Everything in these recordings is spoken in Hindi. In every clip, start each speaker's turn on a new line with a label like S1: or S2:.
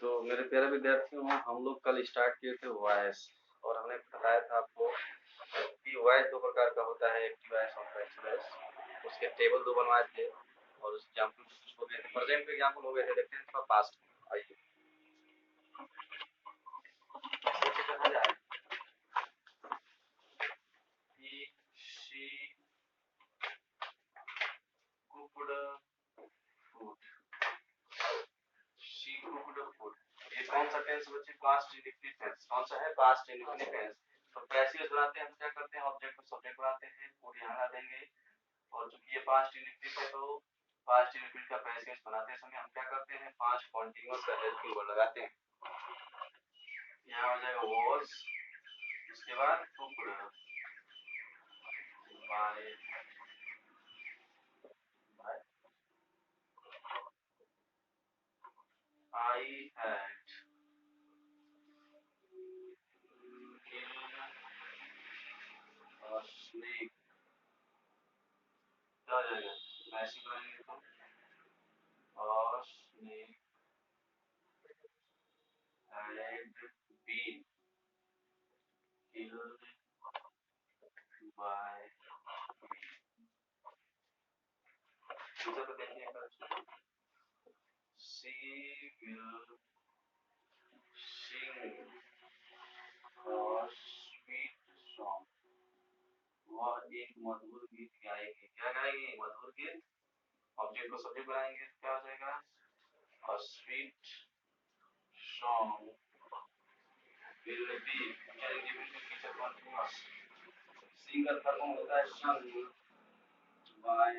S1: तो मेरे प्यारे विद्यार्थियों, हम लोग कल स्टार्ट किए थे वॉइस, और हमने बताया था आपको कि वॉइस दो प्रकार का होता है, एक्टिव वॉइस और पैसिव वॉइस। उसके टेबल दो बनवाए थे और उस एग्जाम्पल कुछ हो गए थे, प्रेजेंट के एग्जाम्पल हो गए थे। देखते हैं इसका पास्ट। आइए कैसे कहा जाए। He she cooked food, she cooked food. ये कौन सा टेंस बच्चे? Past indefinite tense. कौन सा है? Past indefinite tense. तो पैसिव बनाते हैं हम क्या करते हैं? ऑब्जेक्ट को सब्जेक्ट बनाते हैं, फूड यहाँ ला देंगे। और चूंकि ये पास्ट इंडेफिनिट है तो पास्ट इंडेफिनिट का पैसिव बनाते समय हम क्या करते हैं? पास्ट कॉन्टिन्यूअस का हेल्पिंग वर्ड लगाते हैं। यहाँ हो जाएगा वॉज, उसके बाद cooked bye, I had killed a snake. क्या हो जाएगा? पैसिव बनाएंगे तो अ snake had been killed by me। दूसरा तो देखिए, she will sing a sweet song। वह एक मधुर गीत गाएगी। क्या गाएगी? मधुर गीत। ऑब्जेक्ट को सब्जेक्ट बनाएंगे तो क्या हो जाएगा? a sweet song will be future independent future continuous। sing का फॉर्म होता है sung by।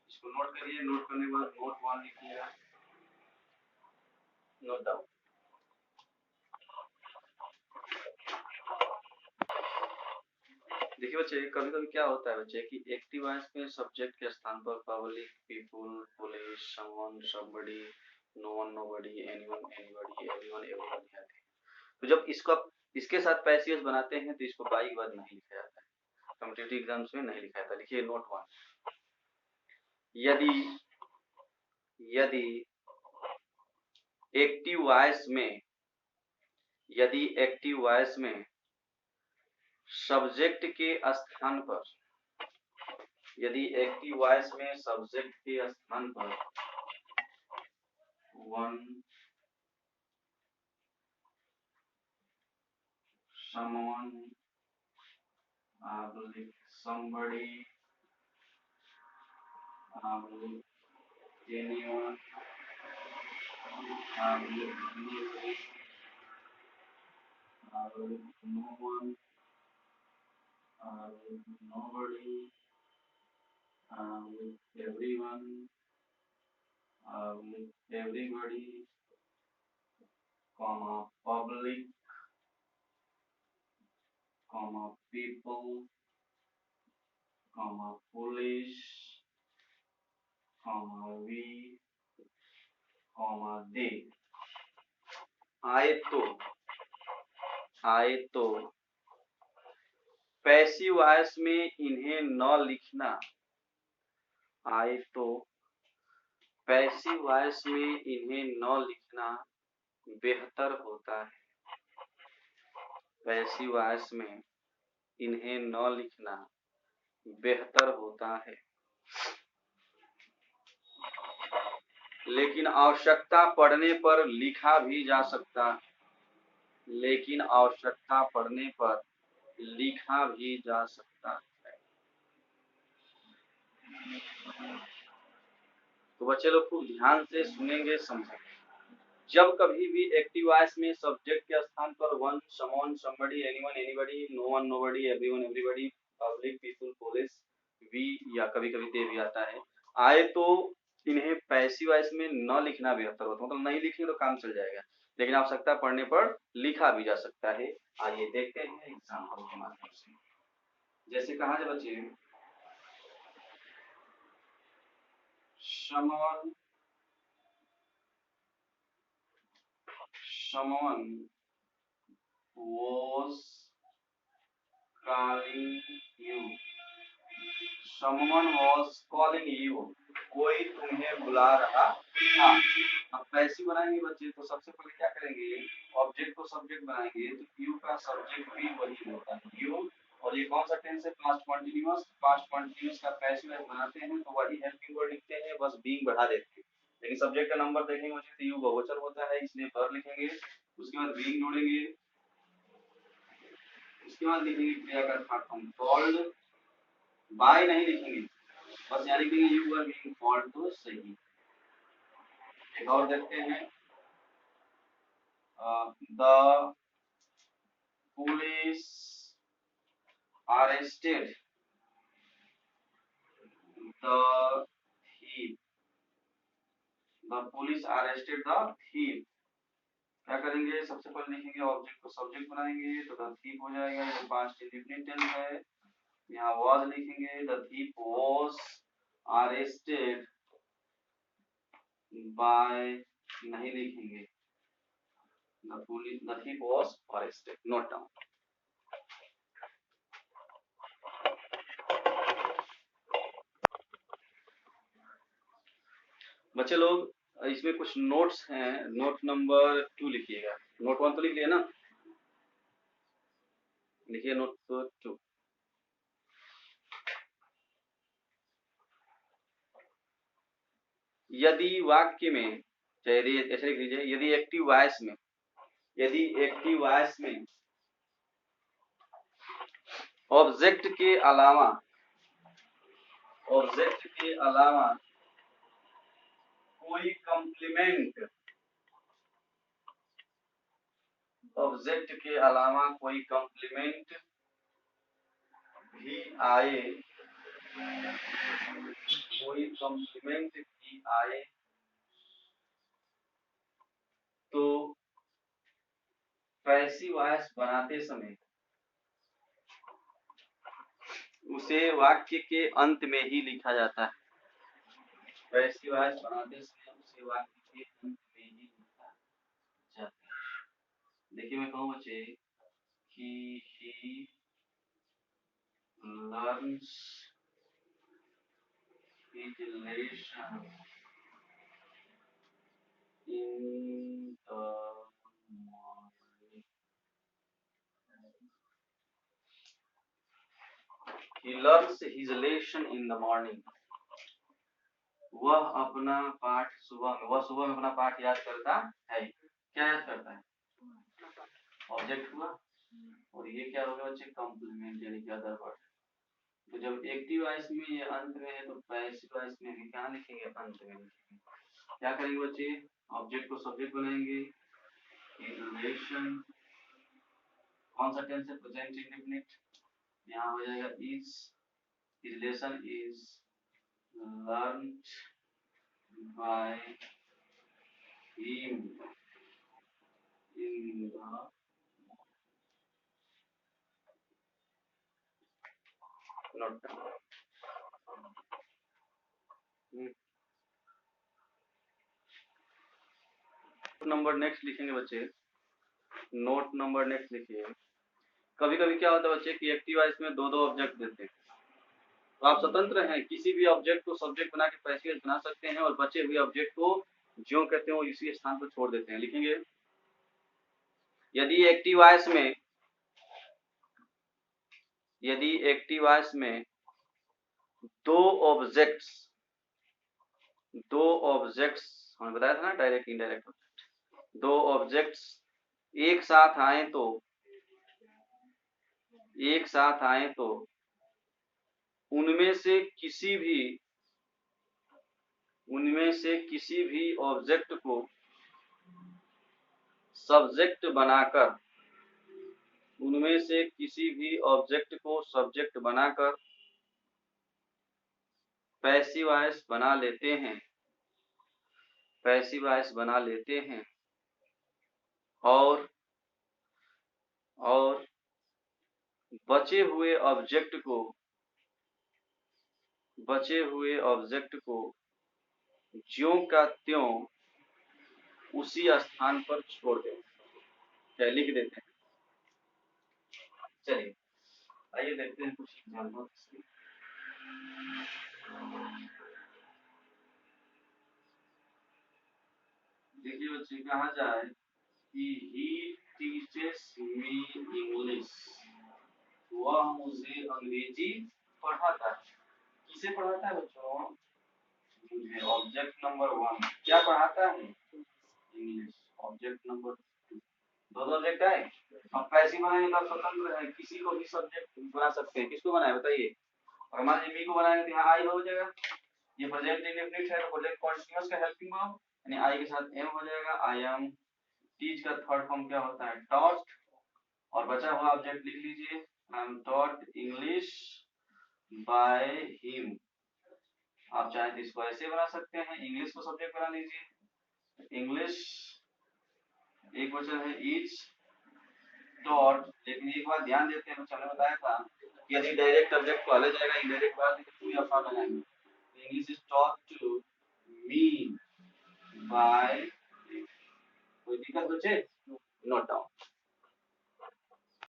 S1: इसको नोट करिए, नोट करने के बाद नोट 1 लिखिएगा, नोट डाउन। देखिए बच्चे, कभी कभी क्या होता है बच्चे कि एक्टिव वॉइस में सब्जेक्ट के स्थान पर public, people, police, someone, somebody, no one, nobody, anyone, anybody, everyone, everybody आते हैं। तो जब इसके साथ पैसिव बनाते हैं तो इसको बाई के बाद नहीं लिखा जाता है, कॉम्पिटिटिव एग्जाम्स में नहीं लिखा जाता। लिखिए नोट 1। यदि यदि एक्टिव वॉइस में यदि एक्टिव वॉइस में सब्जेक्ट के स्थान पर यदि एक्टिव वॉइस में सब्जेक्ट के स्थान पर one, someone, somebody, anyone, anybody, no one, nobody, everyone, everybody, public, people, police, we, they। आए तो पैसिव वॉइस में इन्हें न लिखना। आए तो पैसिव वॉइस में इन्हें न लिखना बेहतर होता है। पैसिव वॉइस में इन्हें न लिखना बेहतर होता है, लेकिन आवश्यकता पड़ने पर लिखा भी जा सकता है। लेकिन आवश्यकता पड़ने पर लिखा भी जा सकता है। तो बच्चे लोग खूब ध्यान से सुनेंगे, समझेंगे। जब कभी भी एक्टिव वॉइस में सब्जेक्ट के स्थान पर one, someone, somebody, anyone, anybody, no one, nobody, everyone, everybody, public, people, police, we या कभी कभी दे भी आता है, आए तो इन्हें पैसिव वॉइस में न लिखना बेहतर होता है। मतलब नहीं लिखेंगे तो काम चल जाएगा, लेकिन आवश्यकता पड़ने पर लिखा भी जा सकता है। आइए देखते हैं एग्जाम्पल के माध्यम से। जैसे कहा जाए बच्चे, someone was calling you। someone was calling you, कोई तुम्हें बुला रहा था। पैसिव बनाएंगे बच्चे तो सबसे पहले क्या करेंगे, ऑब्जेक्ट को सब्जेक्ट बनाएंगे तो यू का सब्जेक्ट भी वही होता है यू। और ये कौन सा टेंस है, पास्ट कंटीन्यूअस। पास्ट कंटीन्यूअस का पैसिव बनाते हैं तो वही हेल्पिंग वर्ड लिखते हैं, बस बीइंग बढ़ा देते हैं। लेकिन सब्जेक्ट का नंबर देखेंगे बच्चे तो यू बहुवचन होता है इसलिए पर लिखेंगे, उसके बाद बीइंग जोड़ेंगे, उसके बाद लिखेंगे क्रिया का थर्ड फॉर्म कॉल्ड। बाय नहीं लिखेंगे, बस यहाँ लिखेंगे यू आर बीइंग कॉल्ड तो सही। एक और देखते हैं, the police arrested the thief। the police arrested the thief। क्या करेंगे, सबसे पहले लिखेंगे ऑब्जेक्ट को सब्जेक्ट बनाएंगे तो द थीफ हो जाएगा, ये पास्ट इंडेफिनिट टेंस है। यहाँ वाज लिखेंगे, the thief was arrested bye नहीं लिखेंगे, the thief was arrested. Note down. बच्चे लोग इसमें कुछ नोट्स हैं, नोट नंबर 2 लिखिएगा। नोट 1 तो लिख लिया ना, लिखिए नोट 2। यदि वाक्य में, ऐसे लिख लीजिए, यदि एक्टिव वॉइस में, यदि एक्टिव वॉइस में ऑब्जेक्ट के अलावा, ऑब्जेक्ट के अलावा कोई कॉम्प्लीमेंट, ऑब्जेक्ट के अलावा कोई कॉम्प्लीमेंट भी आए, कोई कॉम्प्लीमेंट भी आए तो पैसिव वॉइस बनाते समय उसे वाक्य के अंत में ही लिखा जाता है। पैसिव वॉइस बनाते समय उसे वाक्य के अंत में ही लिखा जाता है। देखिए मैं कहूँ बच्चे कि he learns his lesson in the morning। He learns his lesson in the morning। वह अपना पाठ सुबह में, वह सुबह में अपना पाठ याद करता है। क्या याद करता है, ऑब्जेक्ट हुआ, और ये क्या होगा बच्चे, कॉम्प्लीमेंट यानी कि अदर वर्ड। तो जब एक्टिव वॉइस में ये अंत में है तो पैसिव वॉइस में भी क्या लिखेंगे, अंत में लिखेंगे। क्या करेंगे बच्चे, ऑब्जेक्ट को सब्जेक्ट बनाएंगे, रिलेशन, कौन सा टेंस है, प्रेजेंट इंडेफिनिट, यहाँ हो जाएगा is, relation is learned by him in the note number next लिखेंगे बच्चे, नोट नंबर नेक्स्ट लिखिए। कभी कभी क्या होता है बच्चे कि एक्टिव वॉइस में दो दो ऑब्जेक्ट देते हैं, तो आप स्वतंत्र हैं, किसी भी ऑब्जेक्ट को सब्जेक्ट बना के पैसिव बना सकते हैं और बचे हुए ऑब्जेक्ट को जो कहते हैं वो इसी स्थान पर छोड़ देते हैं। लिखेंगे, यदि एक्टिव वॉइस में, यदि एक्टिव वॉइस में दो ऑब्जेक्ट्स, दो ऑब्जेक्ट्स हमने बताया था ना, डायरेक्ट इनडायरेक्ट ऑब्जेक्ट, दो ऑब्जेक्ट्स एक साथ आए तो, एक साथ आए तो उनमें से किसी भी, उनमें से किसी भी ऑब्जेक्ट को सब्जेक्ट बनाकर, उनमें से किसी भी ऑब्जेक्ट को सब्जेक्ट बनाकर पैसिव वॉइस बना लेते हैं, पैसिव वॉइस बना लेते हैं। और बचे हुए ऑब्जेक्ट को, बचे हुए ऑब्जेक्ट को ज्यों का त्यों उसी स्थान पर छोड़ दें, क्या लिख देते हैं। चलिए आइए देखते हैं कुछ एग्जाम्पल। देखिए बच्चे कहा जाए कि ही टीचेस मी इंग्लिश, वह मुझे अंग्रेजी पढ़ाता है। किसे पढ़ाता है बच्चों? मुझे। ऑब्जेक्ट नंबर 1 क्या पढ़ाता है? इंग्लिश। ऑब्जेक्ट नंबर 2 दो सब्जेक्ट है। अब कैसी बनाएंगे तो स्वतंत्र है, किसी को भी सब्जेक्ट बना सकते हैं। किसको बनाए बताइए? और मान लीजिए मी को बनाएंगे तो यहाँ आई हो जाएगा, ये प्रेजेंट इंडेफिनिट है तो प्रेजेंट कंटीन्यूअस का हेल्पिंग वर्ब यानी आई के साथ एम हो जाएगा। I am. टीच का थर्ड फॉर्म क्या होता है? टॉट। और बचा हुआ ऑब्जेक्ट लिख लीजिए, I am taught English by him. आप चाहे तो इसको ऐसे बना सकते हैं, इंग्लिश को सब्जेक्ट बना लीजिए, इंग्लिश एक वचन है इज डॉट। लेकिन एक बात ध्यान देते हैं, मैंने बताया था कि यदि डायरेक्ट सब्जेक्ट पहले जाएगा, इनडायरेक्ट बाद में कोई अपना लगाएंगे। English is taught to me by, कोई दिक्कत बच्चे? Note down.